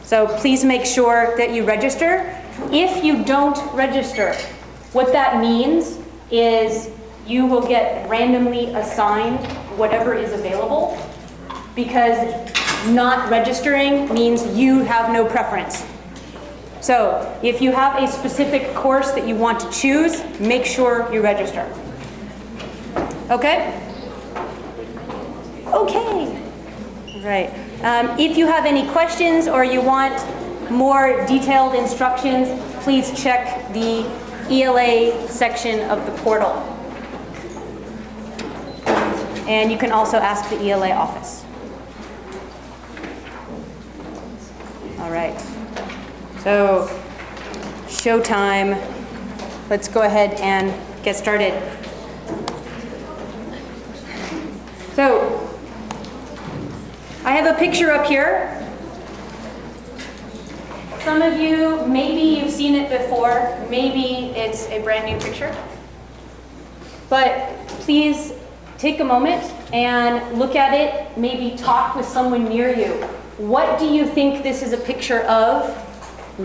So please make sure that you register. If you don't register, what that means is you will get randomly assigned whatever is available, because not registering means you have no preference. So if you have a specific course that you want to choose, make sure you register. Okay? Okay. Right. If you have any questions or you want more detailed instructions, please check the ELA section of the portal. And you can also ask the ELA office. All right. So, showtime. Let's go ahead and get started. So, I have a picture up here. Some of you, maybe you've seen it before, maybe it's a brand new picture. But please take a moment and look at it, maybe talk with someone near you. What do you think this is a picture of?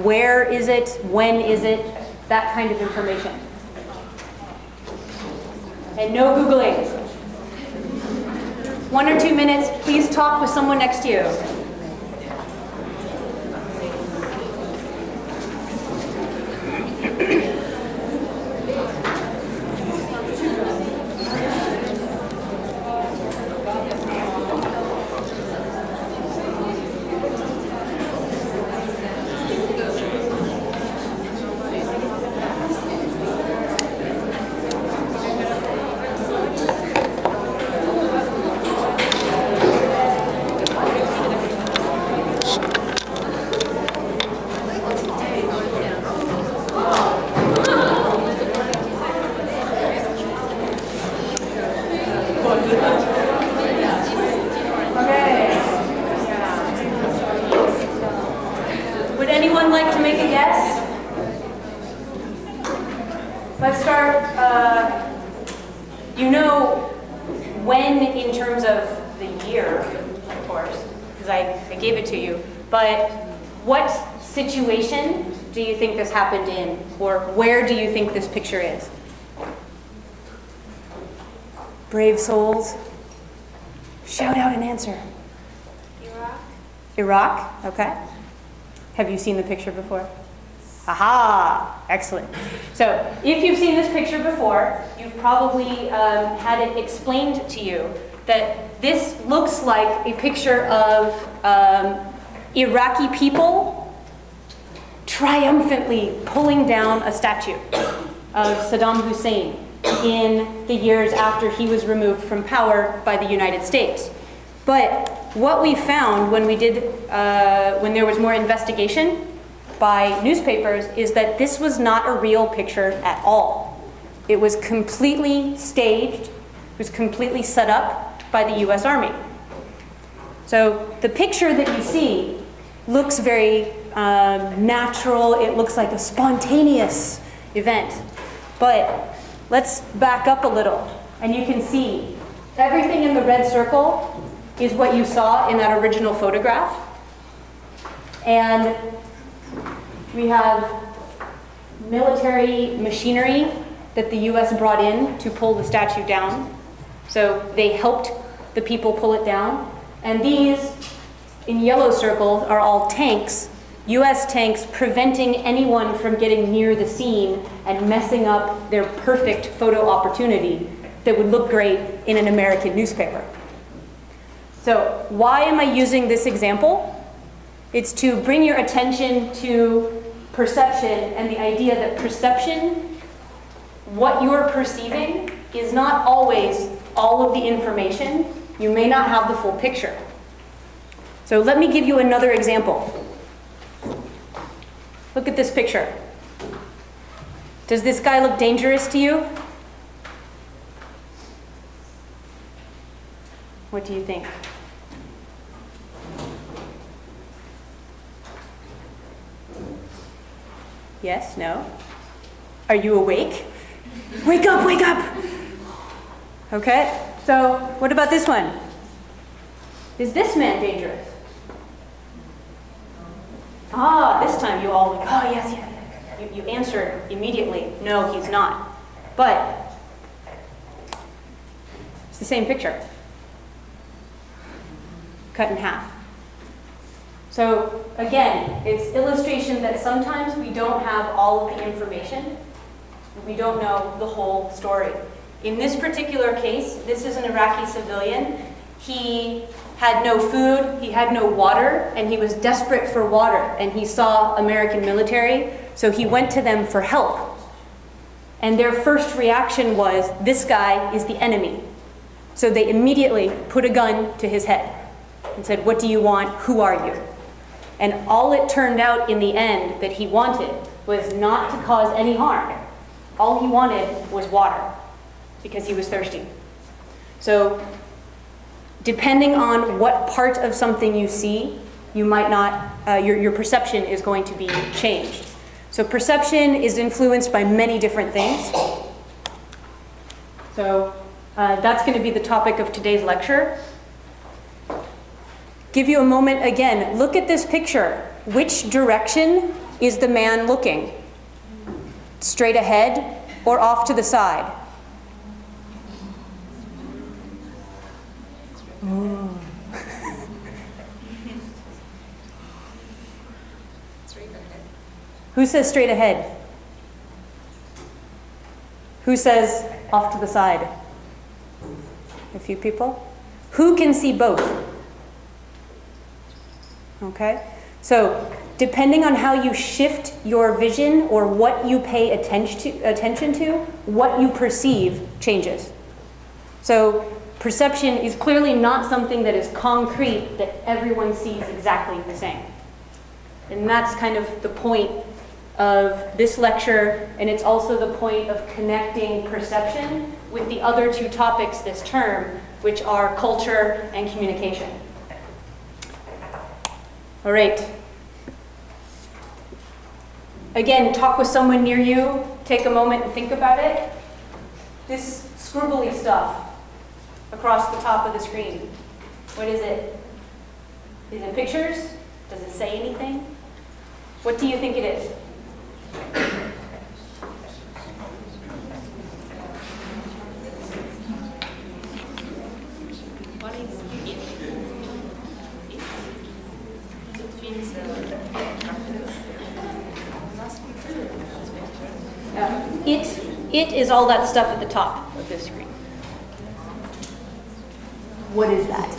Where is it? When is it? That kind of information. And no Googling. 1 or 2 minutes, please talk with someone next to you. Let's start, you know when in terms of the year, of course, because I gave it to you, but what situation do you think this happened in, or where do you think this picture is? Brave souls. Shout out an answer. Iraq. Iraq, okay. Have you seen the picture before? Aha, excellent. So if you've seen this picture before, you've probably had it explained to you that this looks like a picture of Iraqi people triumphantly pulling down a statue of Saddam Hussein in the years after he was removed from power by the United States. But what we found when we did, when there was more investigation by newspapers, is that this was not a real picture at all. It was completely staged, it was completely set up by the US Army. So the picture that you see looks very natural, it looks like a spontaneous event. But let's back up a little, and you can see everything in the red circle is what you saw in that original photograph. And we have military machinery that the US brought in to pull the statue down. So they helped the people pull it down. And these, in yellow circles, are all tanks, US tanks, preventing anyone from getting near the scene and messing up their perfect photo opportunity that would look great in an American newspaper. So why am I using this example? It's to bring your attention to perception and the idea that perception, what you're perceiving, is not always all of the information. You may not have the full picture. So let me give you another example. Look at this picture. Does this guy look dangerous to you? What do you think? Yes? No? Are you awake? Wake up, wake up! Okay, so what about this one? Is this man dangerous? This time you all like, oh, yes, yes. You answered immediately, no, he's not. But it's the same picture, cut in half. So again, it's illustration that sometimes we don't have all of the information. We don't know the whole story. In this particular case, this is an Iraqi civilian. He had no food, he had no water, and he was desperate for water. And he saw American military, so he went to them for help. And their first reaction was, this guy is the enemy. So they immediately put a gun to his head and said, what do you want? Who are you? And all it turned out in the end that he wanted was not to cause any harm. All he wanted was water because he was thirsty. So depending on what part of something you see, you might not, your perception is going to be changed. So perception is influenced by many different things. So that's going to be the topic of today's lecture. Give you a moment again. Look at this picture. Which direction is the man looking? Straight ahead or off to the side? Oh. Who says straight ahead? Who says off to the side? A few people. Who can see both? Okay, so depending on how you shift your vision or what you pay attention to, what you perceive changes. So perception is clearly not something that is concrete, that everyone sees exactly the same. And that's kind of the point of this lecture, and it's also the point of connecting perception with the other two topics this term, which are culture and communication. All right. Again, talk with someone near you. Take a moment and think about it. This scribbly stuff across the top of the screen. What is it? Is it pictures? Does it say anything? What do you think it is? What is it? It is all that stuff at the top of this screen. What is that?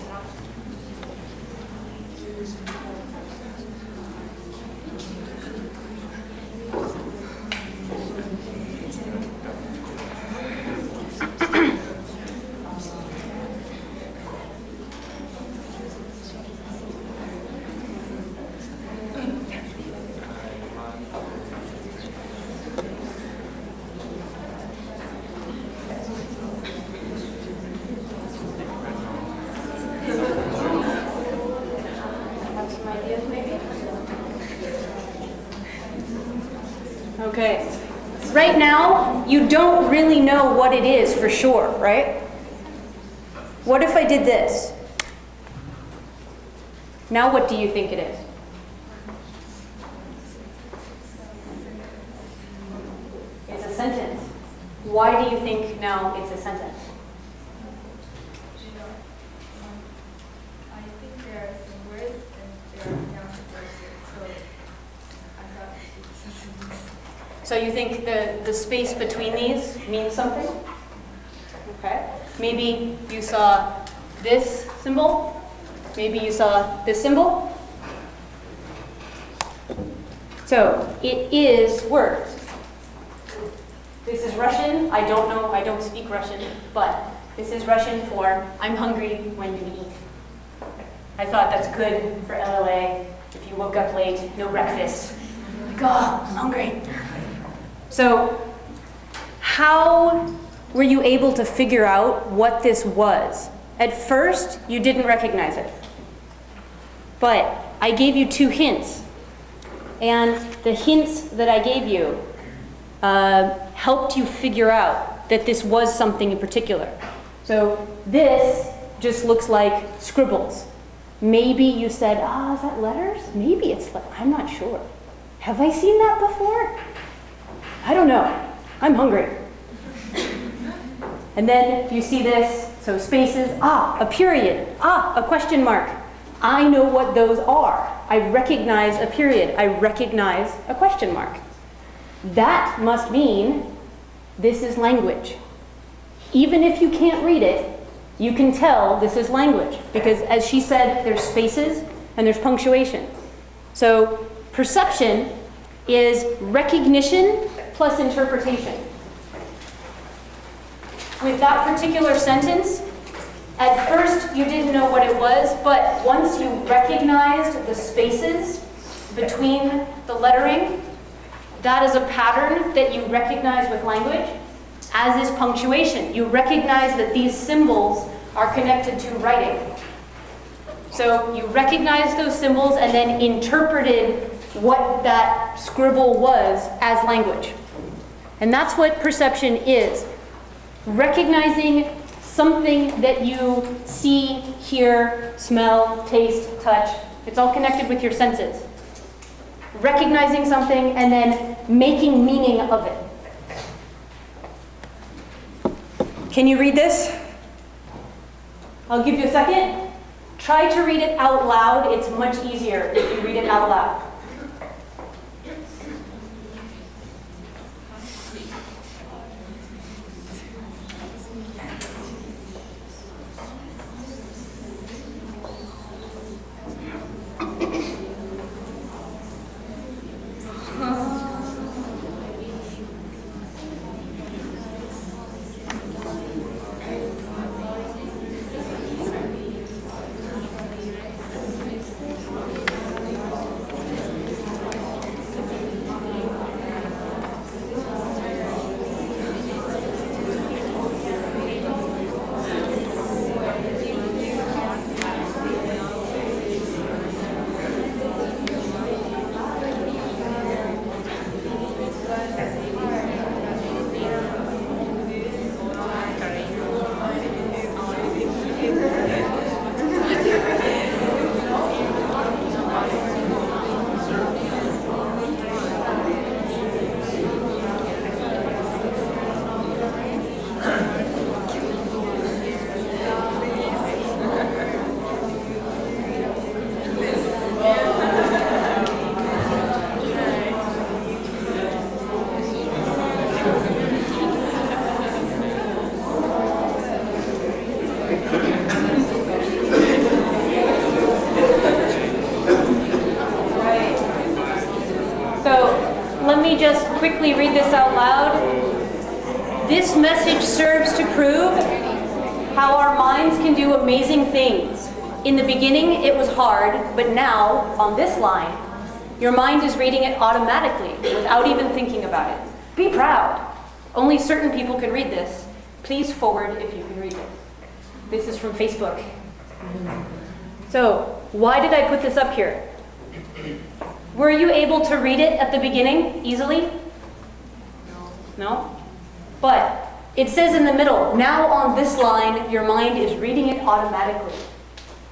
Okay. Right now, you don't really know what it is for sure, right? What if I did this? Now what do you think it is? It's a sentence. Why do you think now it's a sentence? I think there are some words and there are counterwords, so I thought it's a sentence. So you think the space between these means something? Okay. Maybe you saw this symbol. Maybe you saw this symbol. So it is words. This is Russian. I don't know. I don't speak Russian, but this is Russian for I'm hungry, when do we eat? I thought that's good for LLA. If you woke up late, no breakfast. Like, oh, I'm hungry. So how were you able to figure out what this was? At first, you didn't recognize it. But I gave you 2 hints. And the hints that I gave you helped you figure out that this was something in particular. So this just looks like scribbles. Maybe you said, is that letters? Maybe it's, I'm not sure. Have I seen that before? I don't know. I'm hungry. And then you see this, so spaces, a period, a question mark. I know what those are. I recognize a period. I recognize a question mark. That must mean this is language. Even if you can't read it, you can tell this is language. Because as she said, there's spaces and there's punctuation. So perception is recognition plus interpretation. With that particular sentence, at first you didn't know what it was, but once you recognized the spaces between the lettering, that is a pattern that you recognize with language, as is punctuation. You recognize that these symbols are connected to writing. So you recognize those symbols and then interpreted what that scribble was as language. And that's what perception is. Recognizing something that you see, hear, smell, taste, touch. It's all connected with your senses. Recognizing something and then making meaning of it. Can you read this? I'll give you a second. Try to read it out loud. It's much easier if you read it out loud. Just quickly read this out loud. This message serves to prove how our minds can do amazing things. In the beginning, it was hard, but now, on this line, your mind is reading it automatically without even thinking about it. Be proud. Only certain people can read this. Please forward if you can read it. This is from Facebook. So, why did I put this up here? Were you able to read it at the beginning easily? No? But it says in the middle, now on this line, your mind is reading it automatically.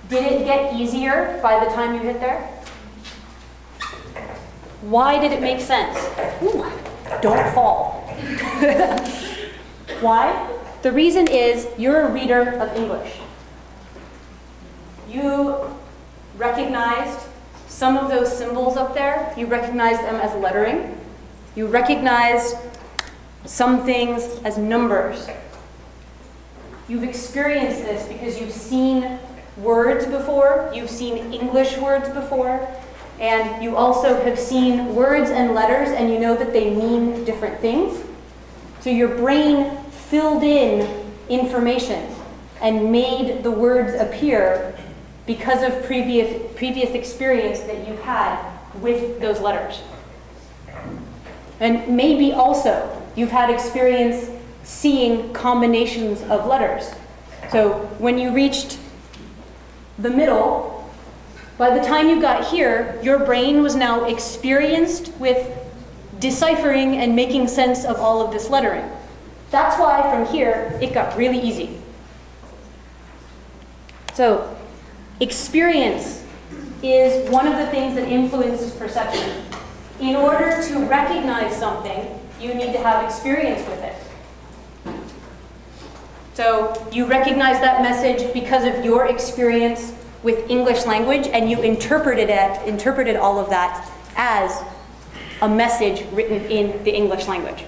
Did it get easier by the time you hit there? Why did it make sense? Ooh, don't fall. Why? The reason is you're a reader of English. You recognized some of those symbols up there. You recognize them as lettering. You recognize some things as numbers. You've experienced this because you've seen words before, you've seen English words before, and you also have seen words and letters and you know that they mean different things. So your brain filled in information and made the words appear because of previous experience that you've had with those letters. And maybe also you've had experience seeing combinations of letters. So when you reached the middle, by the time you got here, your brain was now experienced with deciphering and making sense of all of this lettering. That's why from here, it got really easy. So Experience is one of the things that influences perception. In order to recognize something, you need to have experience with it. So you recognize that message because of your experience with English language, and you interpreted all of that as a message written in the English language.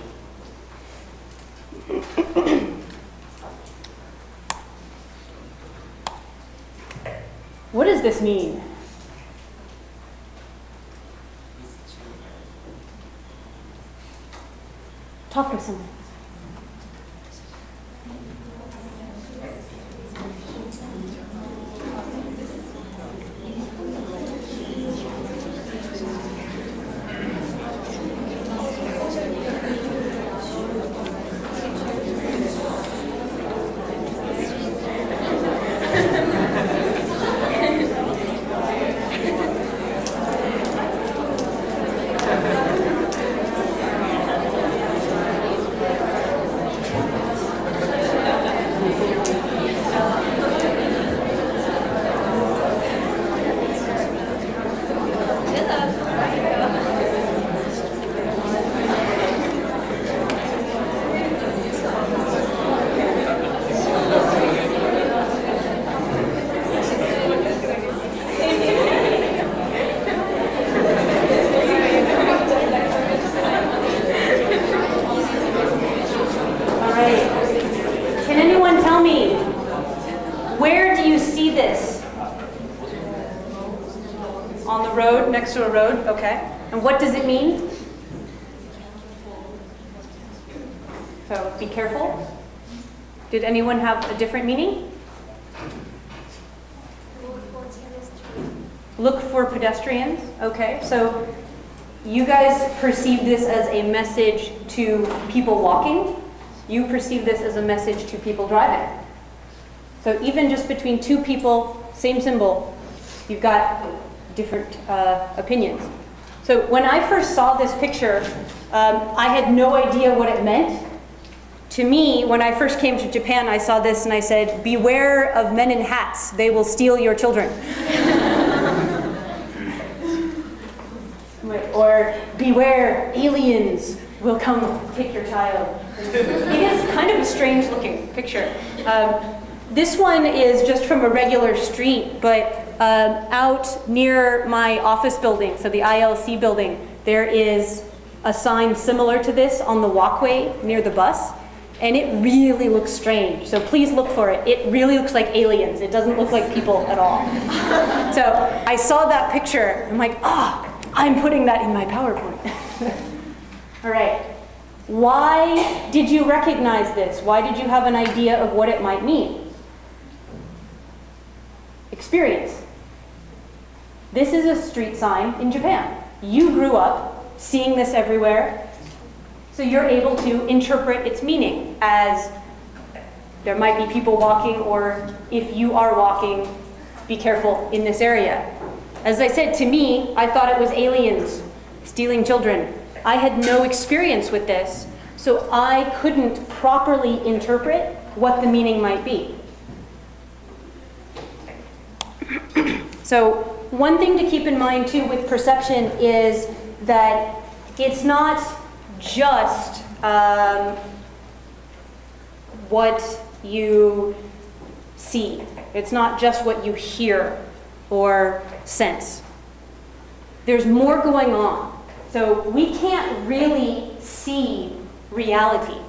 What does this mean? Talk to someone. Next to a road, okay. And what does it mean? So be careful. Did anyone have a different meaning? Look for pedestrians. Okay, so you guys perceive this as a message to people walking. You perceive this as a message to people driving. So even just between two people, same symbol, you've got different opinions. So when I first saw this picture, I had no idea what it meant. To me, when I first came to Japan, I saw this and I said, "Beware of men in hats, they will steal your children." Or, "Beware, aliens will come take your child." It is kind of a strange looking picture. This one is just from a regular street, but out near my office building, so the ILC building, there is a sign similar to this on the walkway near the bus, and it really looks strange. So please look for it. It really looks like aliens. It doesn't look like people at all. So I saw that picture. I'm like, I'm putting that in my PowerPoint. All right. Why did you recognize this? Why did you have an idea of what it might mean? Experience. This is a street sign in Japan. You grew up seeing this everywhere, so you're able to interpret its meaning as there might be people walking, or if you are walking, be careful in this area. As I said, to me, I thought it was aliens stealing children. I had no experience with this, so I couldn't properly interpret what the meaning might be. So one thing to keep in mind too with perception is that it's not just what you see. It's not just what you hear or sense. There's more going on. So we can't really see reality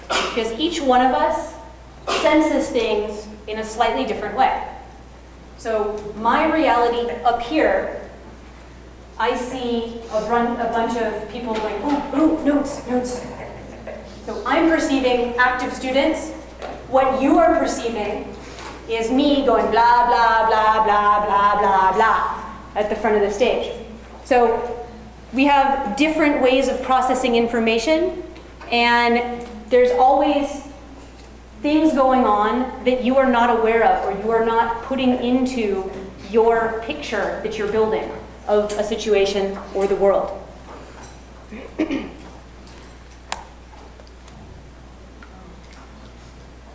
because each one of us senses things in a slightly different way. So my reality up here, I see a bunch of people going, oh, notes. So I'm perceiving active students. What you are perceiving is me going blah, blah, blah, blah, blah, blah, blah at the front of the stage. So we have different ways of processing information, and there's always things going on that you are not aware of or you are not putting into your picture that you're building of a situation or the world.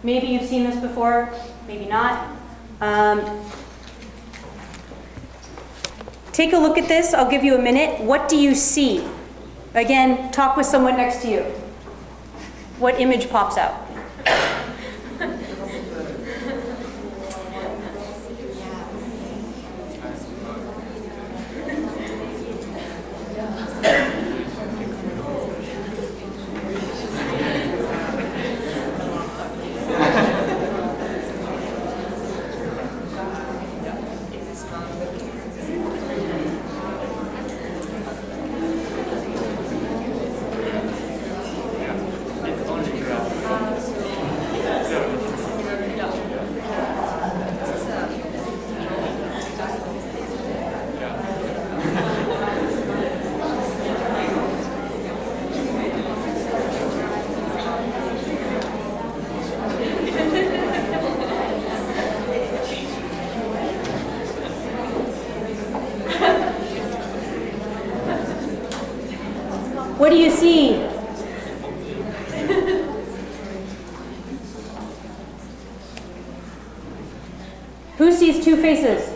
Maybe you've seen this before, maybe not. take a look at this. I'll give you a minute. What do you see? Again, talk with someone next to you. What image pops out? What do you see? Who sees two faces?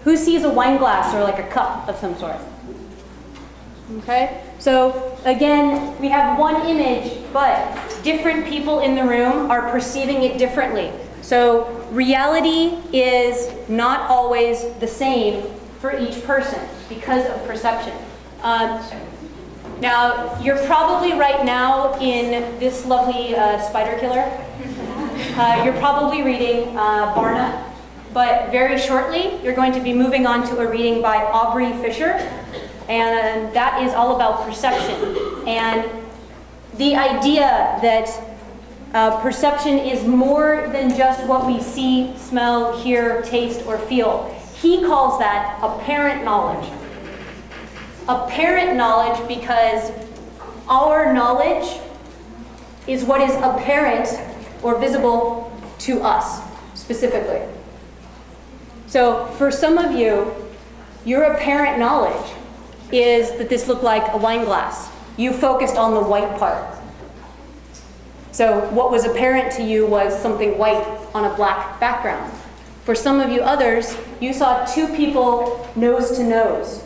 Who sees a wine glass or like a cup of some sort? Okay, so again, we have one image, but different people in the room are perceiving it differently. So reality is not always the same for each person because of perception. Now, you're probably right now in this lovely spider killer. You're probably reading Barna, but very shortly you're going to be moving on to a reading by Aubrey Fisher, and that is all about perception. And the idea that perception is more than just what we see, smell, hear, taste, or feel. He calls that apparent knowledge. Apparent knowledge because our knowledge is what is apparent or visible to us specifically. So for some of you, your apparent knowledge is that this looked like a wine glass. You focused on the white part. So what was apparent to you was something white on a black background. For some of you others, you saw two people nose to nose.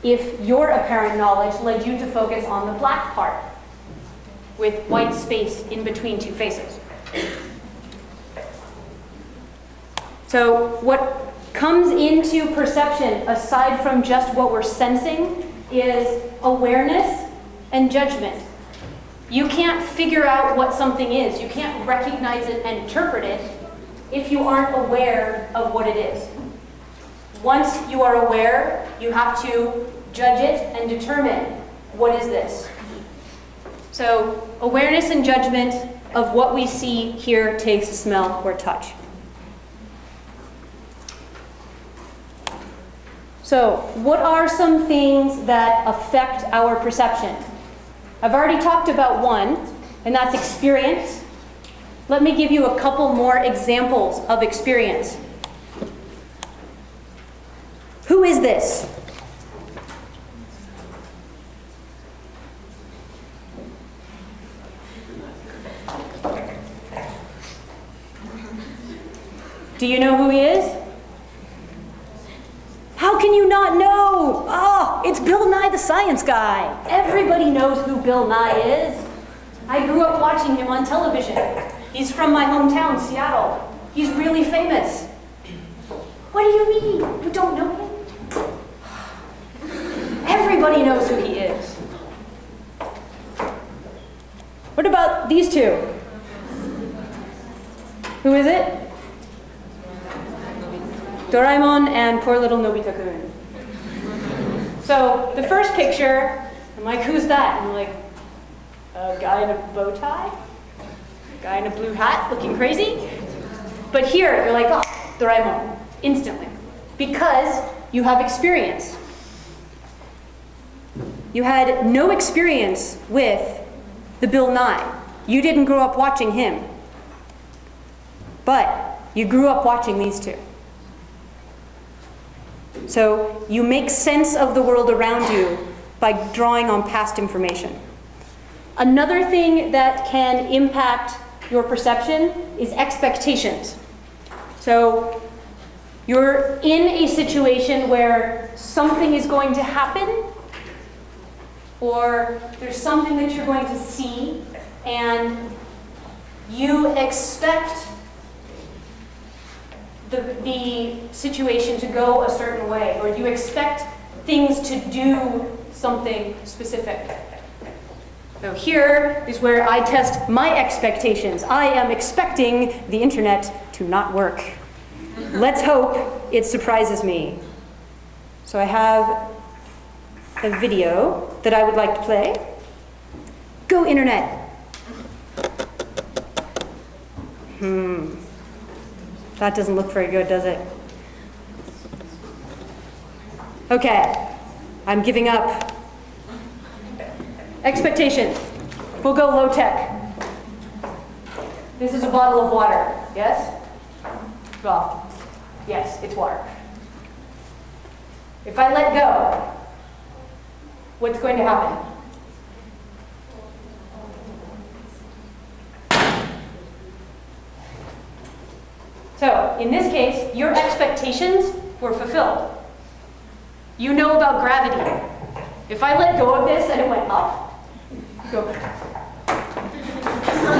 If your apparent knowledge led you to focus on the black part with white space in between two faces. So what comes into perception, aside from just what we're sensing, is awareness and judgment. You can't figure out what something is. You can't recognize it and interpret it if you aren't aware of what it is. Once you are aware, you have to judge it and determine what is this. So awareness and judgment of what we see, hear, taste, smell, or touch. So what are some things that affect our perception? I've already talked about one, and that's experience. Let me give you a couple more examples of experience. Who is this? Do you know who he is? How can you not know? Oh, it's Bill Nye the Science Guy. Everybody knows who Bill Nye is. I grew up watching him on television. He's from my hometown, Seattle. He's really famous. What do you mean? You don't know him? Everybody knows who he is. What about these two? Who is it? Doraemon and poor little Nobita-kun. So the first picture, I'm like, who's that? And I'm like, a guy in a bow tie? A guy in a blue hat looking crazy? But here, you're like, oh, Doraemon, instantly. Because you have experience. You had no experience with the Bill Nye. You didn't grow up watching him. But you grew up watching these two. So you make sense of the world around you by drawing on past information. Another thing that can impact your perception is expectations. So You're in a situation where something is going to happen, or there's something that you're going to see, and you expect the situation to go a certain way, or you expect things to do something specific. So here is where I test my expectations. I am expecting the internet to not work. Let's hope it surprises me. So I have a video that I would like to play. Go internet. That doesn't look very good, does it? Okay, I'm giving up. Expectations. We'll go low tech. This is a bottle of water, yes? Well, yes, it's water. If I let go, what's going to happen? So, in this case, your expectations were fulfilled. You know about gravity. If I let go of this and it went up, go.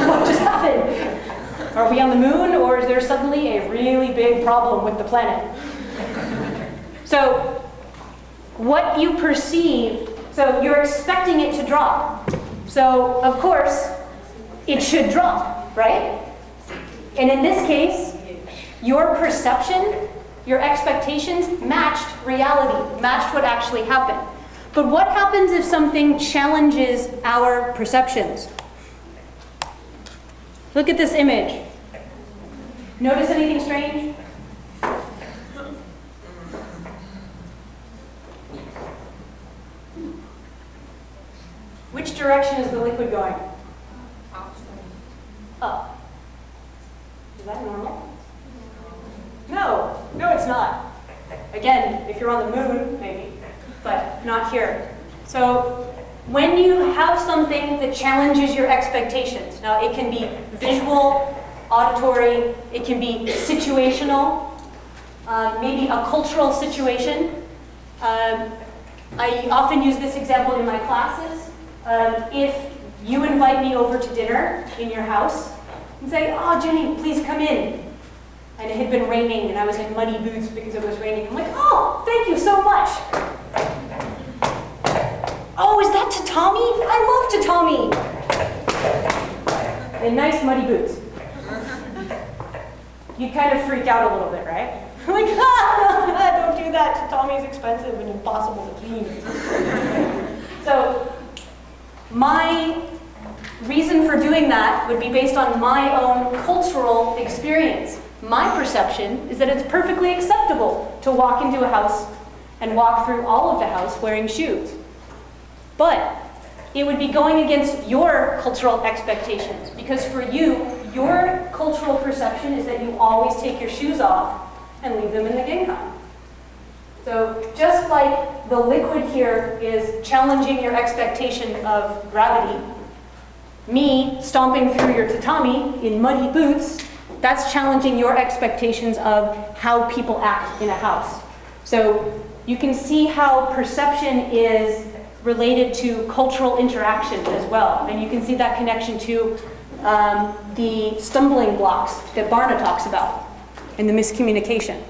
What just happened? Are we on the moon, or is there suddenly a really big problem with the planet? So, what you perceive, so you're expecting it to drop. So, of course, it should drop, right? And in this case, your perception, your expectations matched reality, matched what actually happened. But what happens if something challenges our perceptions? Look at this image. Notice anything strange? Which direction is the liquid going? Up. Is that normal? No, it's not. Again, if you're on the moon, maybe, but not here. So when you have something that challenges your expectations, now it can be visual, auditory, it can be situational, maybe a cultural situation. I often use this example in my classes. If you invite me over to dinner in your house and say, "Oh, Jenny, please come in." And it had been raining, and I was in muddy boots because it was raining. I'm like, "Oh, thank you so much." "Oh, is that tatami? I love tatami." And nice muddy boots. You kind of freak out a little bit, right? I'm like, don't do that. Tatami's expensive and impossible to clean. So my reason for doing that would be based on my own cultural experience. My perception is that it's perfectly acceptable to walk into a house and walk through all of the house wearing shoes. But it would be going against your cultural expectations, because for you, your cultural perception is that you always take your shoes off and leave them in the ginkan. So just like the liquid here is challenging your expectation of gravity, me stomping through your tatami in muddy boots, that's challenging your expectations of how people act in a house. So you can see how perception is related to cultural interactions as well. And you can see that connection to the stumbling blocks that Barna talks about and the miscommunication.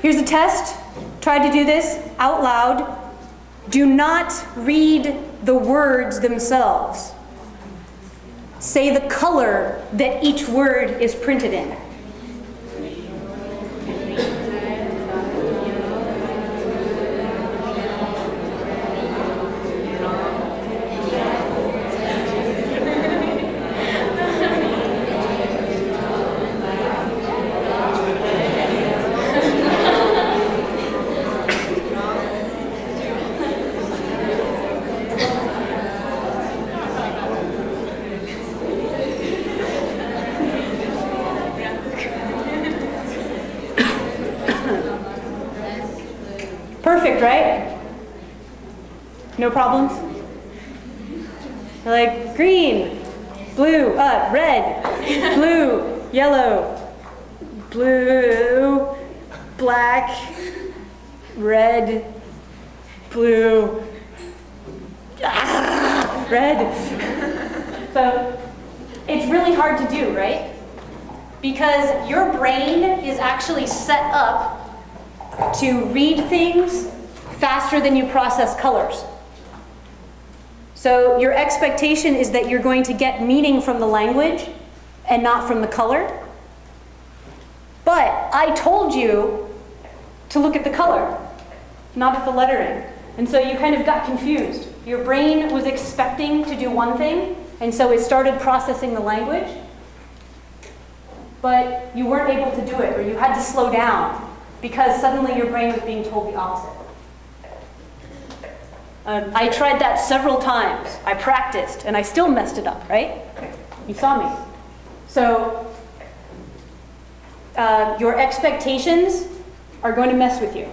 Here's a test. Try to do this out loud. Do not read the words themselves. Say the color that each word is printed in. Perfect, right? No problems? Like green, blue, red, blue, yellow, blue, black, red, blue, red. So it's really hard to do, right? Because your brain is actually set up to read things faster than you process colors. So your expectation is that you're going to get meaning from the language and not from the color. But I told you to look at the color, not at the lettering. And so you kind of got confused. Your brain was expecting to do one thing, and so it started processing the language, but you weren't able to do it, or you had to slow down because suddenly your brain was being told the opposite. I tried that several times. I practiced, and I still messed it up, right? You saw me. So your expectations are going to mess with you.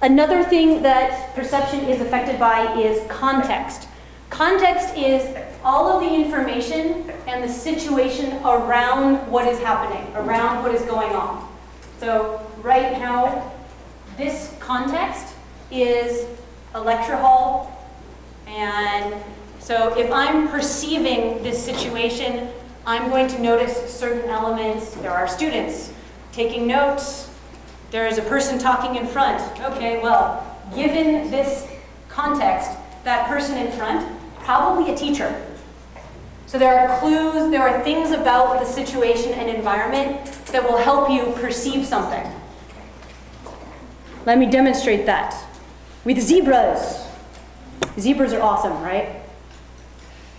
Another thing that perception is affected by is context. Context is all of the information and the situation around what is happening, around what is going on. So right now, this context is a lecture hall, and so if I'm perceiving this situation, I'm going to notice certain elements. There are students taking notes. There is a person talking in front. Okay, well, given this context, that person in front, probably a teacher. So there are clues, there are things about the situation and environment that will help you perceive something. Let me demonstrate that with zebras. Zebras are awesome, right?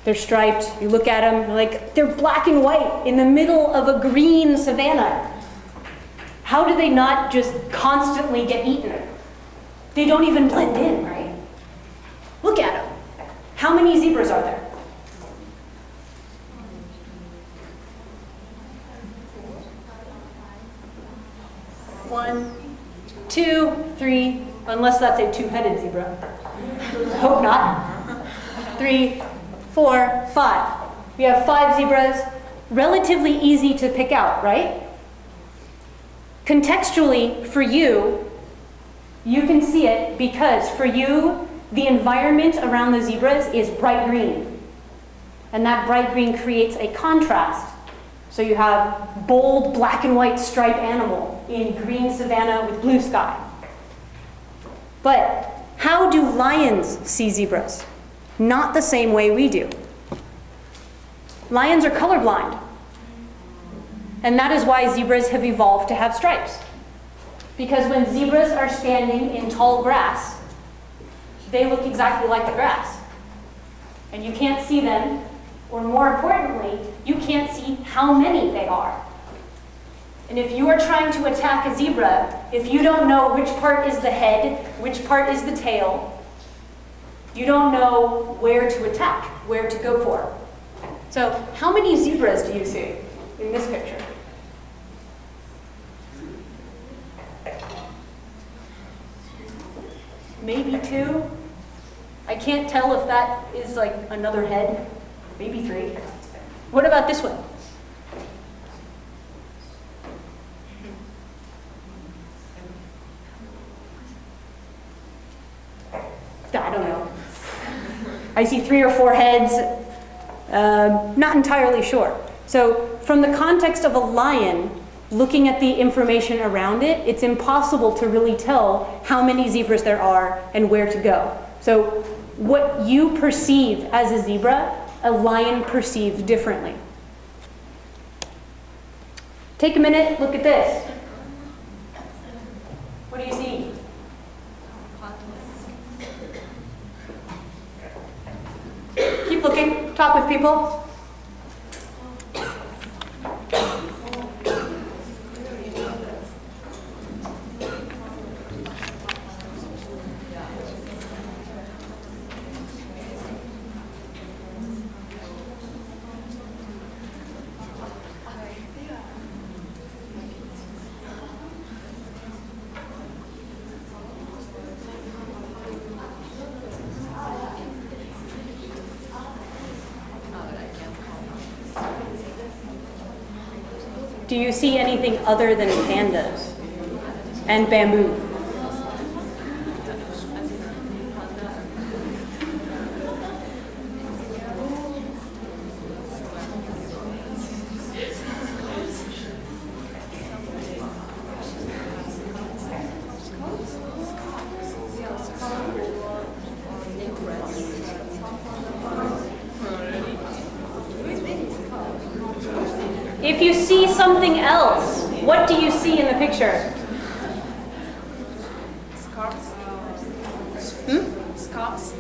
They're striped. You look at them, like they're black and white in the middle of a green savanna. How do they not just constantly get eaten? They don't even blend in, right? Look at them. How many zebras are there? One, two, three, unless that's a two-headed zebra. Hope not. 3, 4, 5. We have 5 zebras. Relatively easy to pick out, right? Contextually, for you, you can see it because for you, the environment around the zebras is bright green. And that bright green creates a contrast. So you have bold black and white striped animal in green savanna with blue sky. But how do lions see zebras? Not the same way we do. Lions are colorblind. And that is why zebras have evolved to have stripes. Because when zebras are standing in tall grass, they look exactly like the grass. And you can't see them, or more importantly, you can't see how many they are. And if you are trying to attack a zebra, if you don't know which part is the head, which part is the tail, you don't know where to attack, where to go for. So how many zebras do you see in this picture? Maybe 2. I can't tell if that is like another head. Maybe 3. What about this one? I don't know. I see 3 or 4 heads. Not entirely sure. So from the context of a lion, looking at the information around it, it's impossible to really tell how many zebras there are and where to go. So what you perceive as a zebra, a lion perceives differently. Take a minute, look at this. What do you see? Keep looking, talk with people. Do you see anything other than pandas and bamboo? If you see something else, what do you see in the picture? Scarves. Scarves.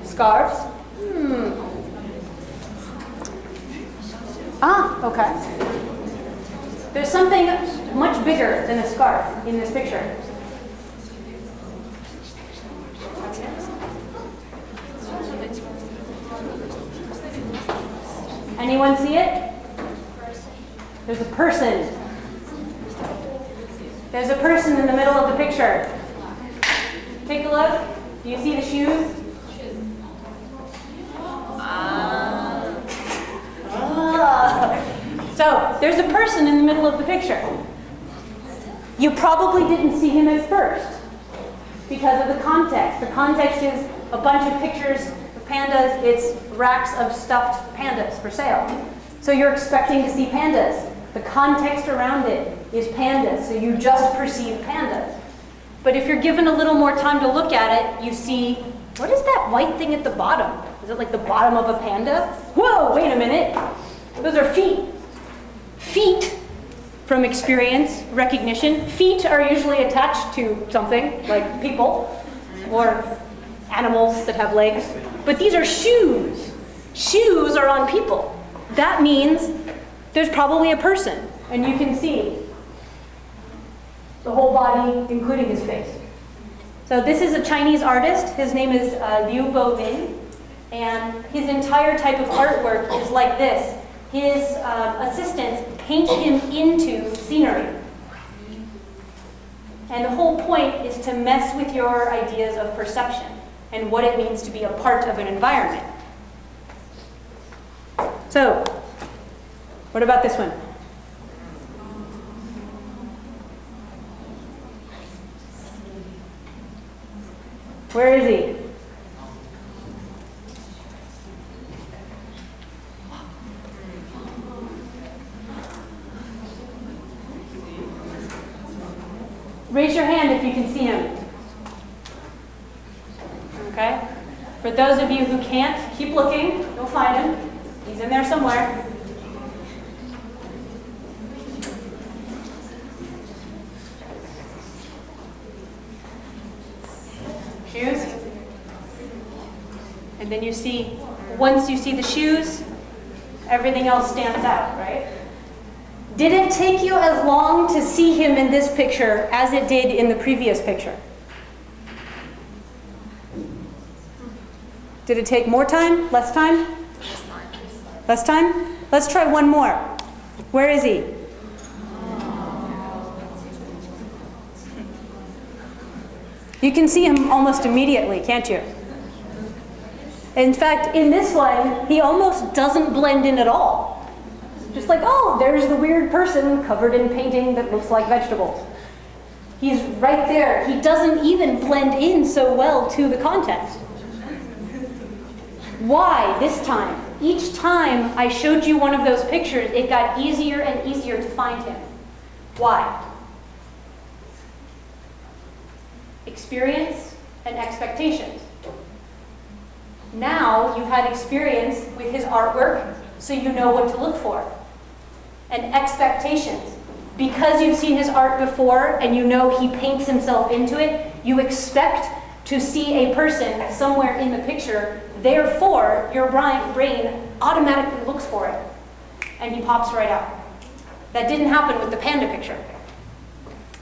Scarves? Ah, okay. There's something much bigger than a scarf in this picture. Anyone see it? There's a person. There's a person in the middle of the picture. Take a look. Do you see the shoes? So there's a person in the middle of the picture. You probably didn't see him at first because of the context. The context is a bunch of pictures of pandas. It's racks of stuffed pandas for sale. So you're expecting to see pandas. The context around it is pandas, so you just perceive pandas. But if you're given a little more time to look at it, you see, what is that white thing at the bottom? Is it like the bottom of a panda? Whoa, wait a minute. Those are feet. Feet, from experience, recognition, feet are usually attached to something, like people, or animals that have legs. But these are shoes. Shoes are on people. That means there's probably a person, and you can see the whole body, including his face. So this is a Chinese artist. His name is Liu Bo-min, and his entire type of artwork is like this. His assistants paint him into scenery. And the whole point is to mess with your ideas of perception and what it means to be a part of an environment. So, what about this one? Where is he? Raise your hand if you can see him. Okay? For those of you who can't, keep looking. You'll find him. He's in there somewhere. Shoes. And then you see, once you see the shoes, everything else stands out, right? Did it take you as long to see him in this picture as it did in the previous picture? Did it take more time? Less time? Less time? Let's try one more. Where is he? You can see him almost immediately, can't you? In fact, in this one, he almost doesn't blend in at all. Just like, oh, there's the weird person covered in painting that looks like vegetables. He's right there. He doesn't even blend in so well to the context. Why this time? Each time I showed you one of those pictures, it got easier and easier to find him. Why? Experience and expectations. Now you've had experience with his artwork, so you know what to look for. And expectations. Because you've seen his art before and you know he paints himself into it, you expect to see a person somewhere in the picture. Therefore, your brain automatically looks for it. And he pops right out. That didn't happen with the panda picture.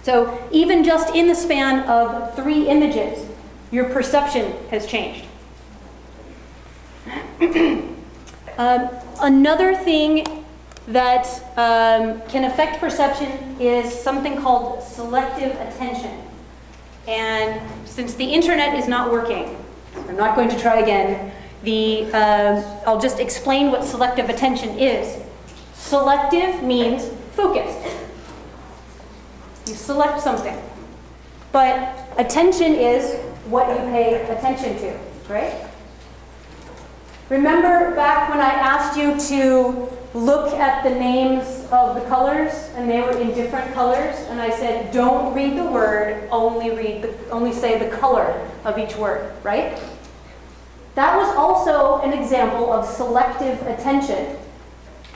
So even just in the span of 3 images, your perception has changed. Another thing that can affect perception is something called selective attention. And since the internet is not working, I'm not going to try again, I'll just explain what selective attention is. Selective means focused. You select something. But attention is what you pay attention to, right? Remember back when I asked you to look at the names of the colors and they were in different colors, and I said, don't read the word, only say the color of each word, right? That was also an example of selective attention,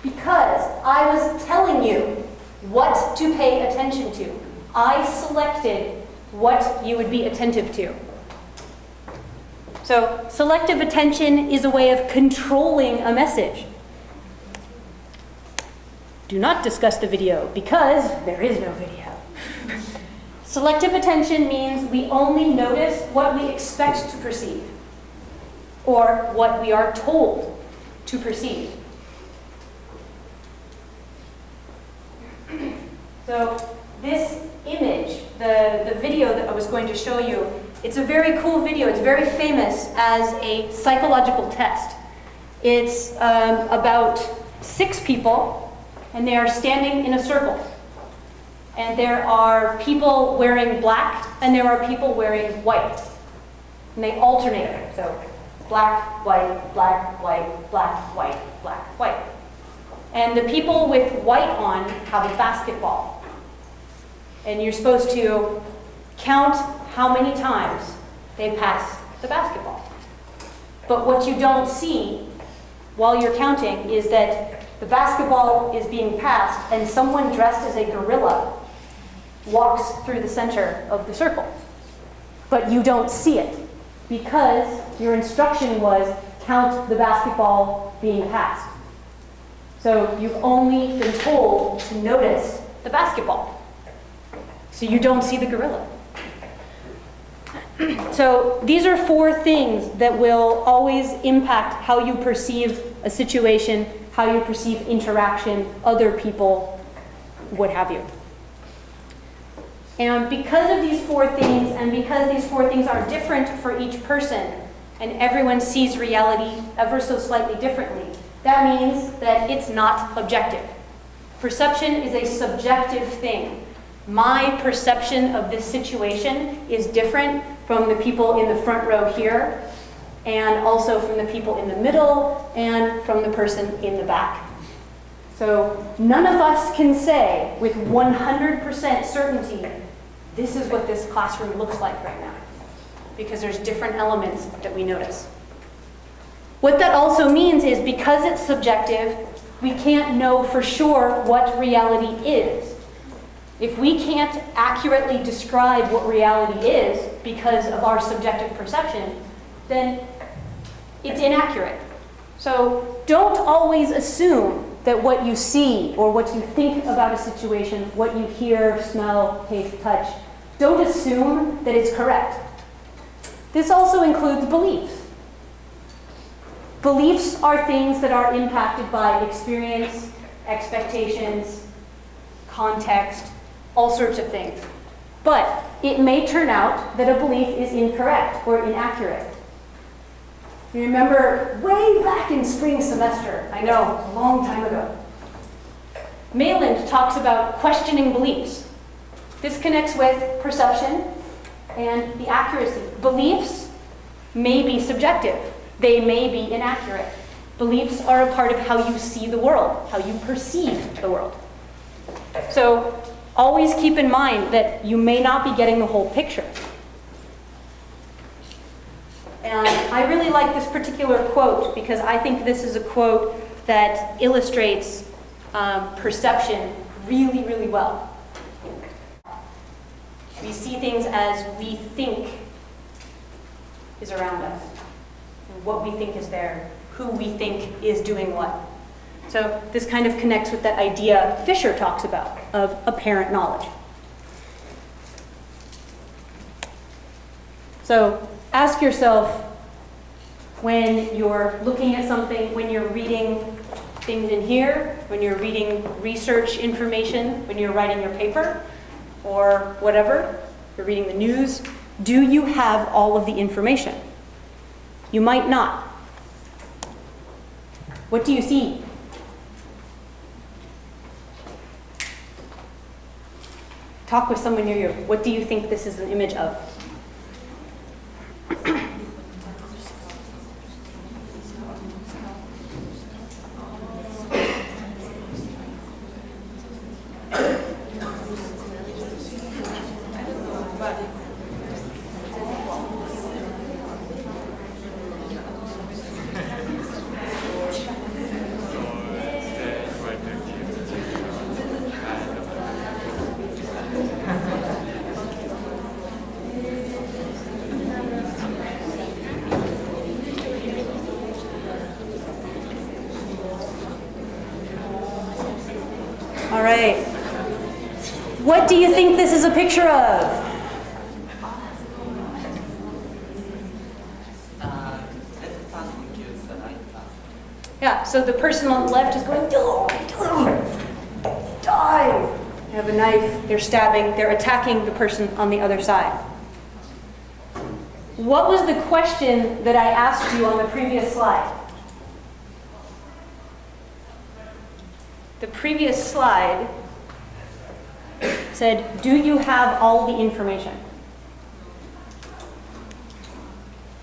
because I was telling you what to pay attention to. I selected what you would be attentive to. So selective attention is a way of controlling a message. Do not discuss the video because there is no video. Selective attention means we only notice what we expect to perceive or what we are told to perceive. So this image, the video that I was going to show you, it's a very cool video. It's very famous as a psychological test. It's about 6 people, and they are standing in a circle. And there are people wearing black, and there are people wearing white. And they alternate. So black, white, black, white, black, white, black, white. And the people with white on have a basketball. And you're supposed to count how many times they pass the basketball. But what you don't see while you're counting is that the basketball is being passed and someone dressed as a gorilla walks through the center of the circle. But you don't see it because your instruction was count the basketball being passed. So you've only been told to notice the basketball. So you don't see the gorilla. So these are 4 things that will always impact how you perceive a situation, how you perceive interaction, other people, what have you. And because of these 4 things, and because these 4 things are different for each person, and everyone sees reality ever so slightly differently, that means that it's not objective. Perception is a subjective thing. My perception of this situation is different from the people in the front row here, and also from the people in the middle, and from the person in the back. So none of us can say with 100% certainty, this is what this classroom looks like right now, because there's different elements that we notice. What that also means is because it's subjective, we can't know for sure what reality is. If we can't accurately describe what reality is because of our subjective perception, then it's inaccurate. So don't always assume that what you see or what you think about a situation, what you hear, smell, taste, touch, don't assume that it's correct. This also includes beliefs. Beliefs are things that are impacted by experience, expectations, context, all sorts of things. But it may turn out that a belief is incorrect or inaccurate. You remember way back in spring semester, I know, a long time ago, Mayland talks about questioning beliefs. This connects with perception and the accuracy. Beliefs may be subjective. They may be inaccurate. Beliefs are a part of how you see the world, how you perceive the world. So always keep in mind that you may not be getting the whole picture. And I really like this particular quote because I think this is a quote that illustrates perception really, really well. We see things as we think is around us, what we think is there, who we think is doing what. So this kind of connects with that idea Fisher talks about of apparent knowledge. So ask yourself when you're looking at something, when you're reading things in here, when you're reading research information, when you're writing your paper, or whatever, you're reading the news, do you have all of the information? You might not. What do you see? Talk with someone near you. What do you think this is an image of? All right. What do you think this is a picture of? Yeah, so the person on the left is going, die. They have a knife, they're stabbing, they're attacking the person on the other side. What was the question that I asked you on the previous slide? The previous slide said, do you have all the information?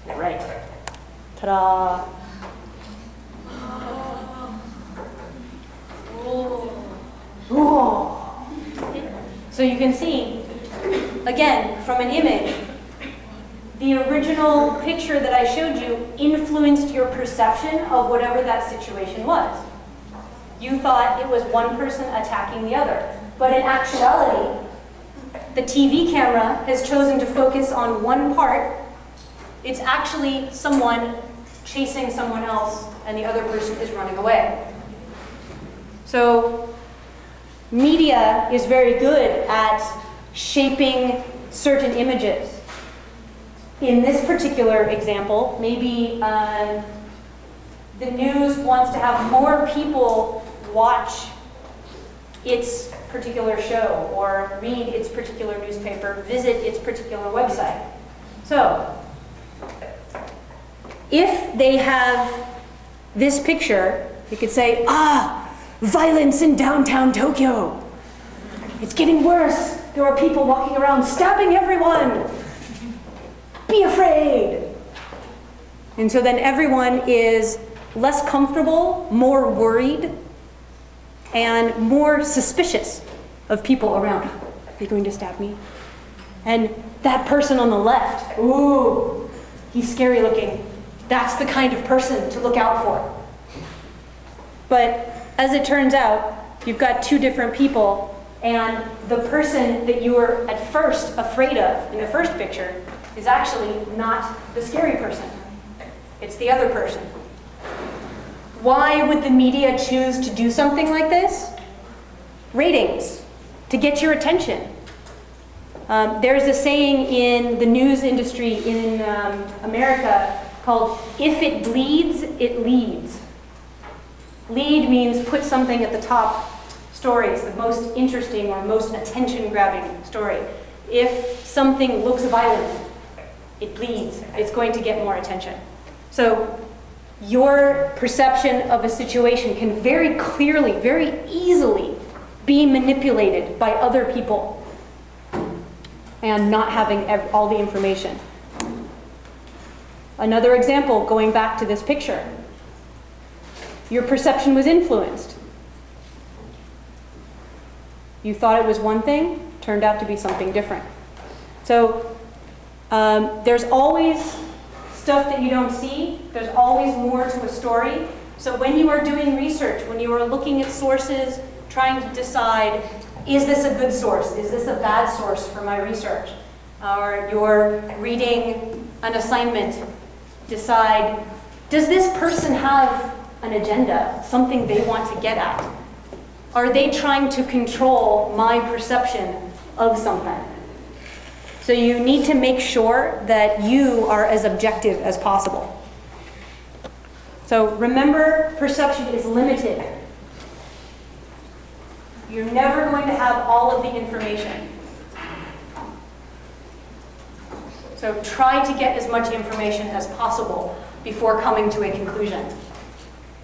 Right. Ta-da. Ooh. So you can see, again, from an image, the original picture that I showed you influenced your perception of whatever that situation was. You thought it was one person attacking the other. But in actuality, the TV camera has chosen to focus on one part. It's actually someone chasing someone else, and the other person is running away. So media is very good at shaping certain images. In this particular example, maybe the news wants to have more people watch its particular show or read its particular newspaper, visit its particular website. So, if they have this picture, you could say, violence in downtown Tokyo. It's getting worse. There are people walking around stabbing everyone. Be afraid. And so then everyone is less comfortable, more worried, and more suspicious of people around. Are they going to stab me? And that person on the left, ooh, he's scary looking. That's the kind of person to look out for. But as it turns out, you've got two different people, and the person that you were at first afraid of in the first picture is actually not the scary person. It's the other person. Why would the media choose to do something like this? Ratings, to get your attention. There's a saying in the news industry in America called, if it bleeds, it leads. Lead means put something at the top stories, the most interesting or most attention-grabbing story. If something looks violent, it bleeds. It's going to get more attention. So your perception of a situation can very clearly, very easily be manipulated by other people and not having all the information. Another example, going back to this picture. Your perception was influenced. You thought it was one thing, turned out to be something different. So there's always stuff that you don't see. There's always more to a story. So when you are doing research, when you are looking at sources, trying to decide, is this a good source? Is this a bad source for my research? Or you're reading an assignment, decide, does this person have an agenda, something they want to get at? Are they trying to control my perception of something? So you need to make sure that you are as objective as possible. So remember, perception is limited. You're never going to have all of the information. So try to get as much information as possible before coming to a conclusion.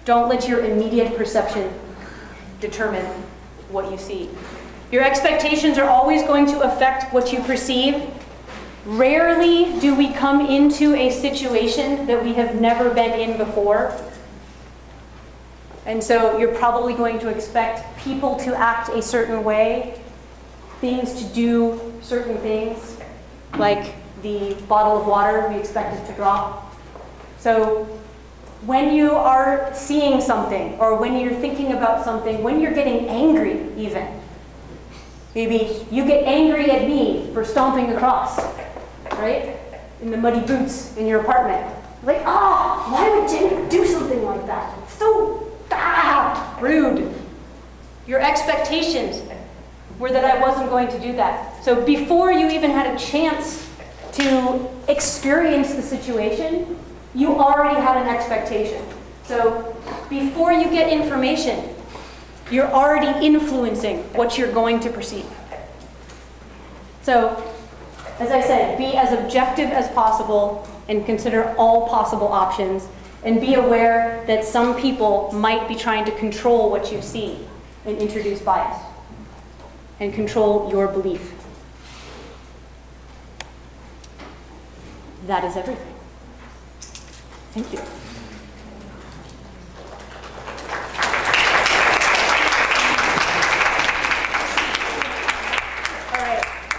Don't let your immediate perception determine what you see. Your expectations are always going to affect what you perceive. Rarely do we come into a situation that we have never been in before. And so you're probably going to expect people to act a certain way, things to do certain things, like the bottle of water we expect it to drop. So when you are seeing something, or when you're thinking about something, when you're getting angry even, maybe you get angry at me for stomping across, right? In the muddy boots in your apartment. Like, why would Jennie do something like that? It's so, rude. Your expectations were that I wasn't going to do that. So before you even had a chance to experience the situation, you already had an expectation. So before you get information, you're already influencing what you're going to perceive. So, as I said, be as objective as possible and consider all possible options, and be aware that some people might be trying to control what you see and introduce bias and control your belief. That is everything. Thank you.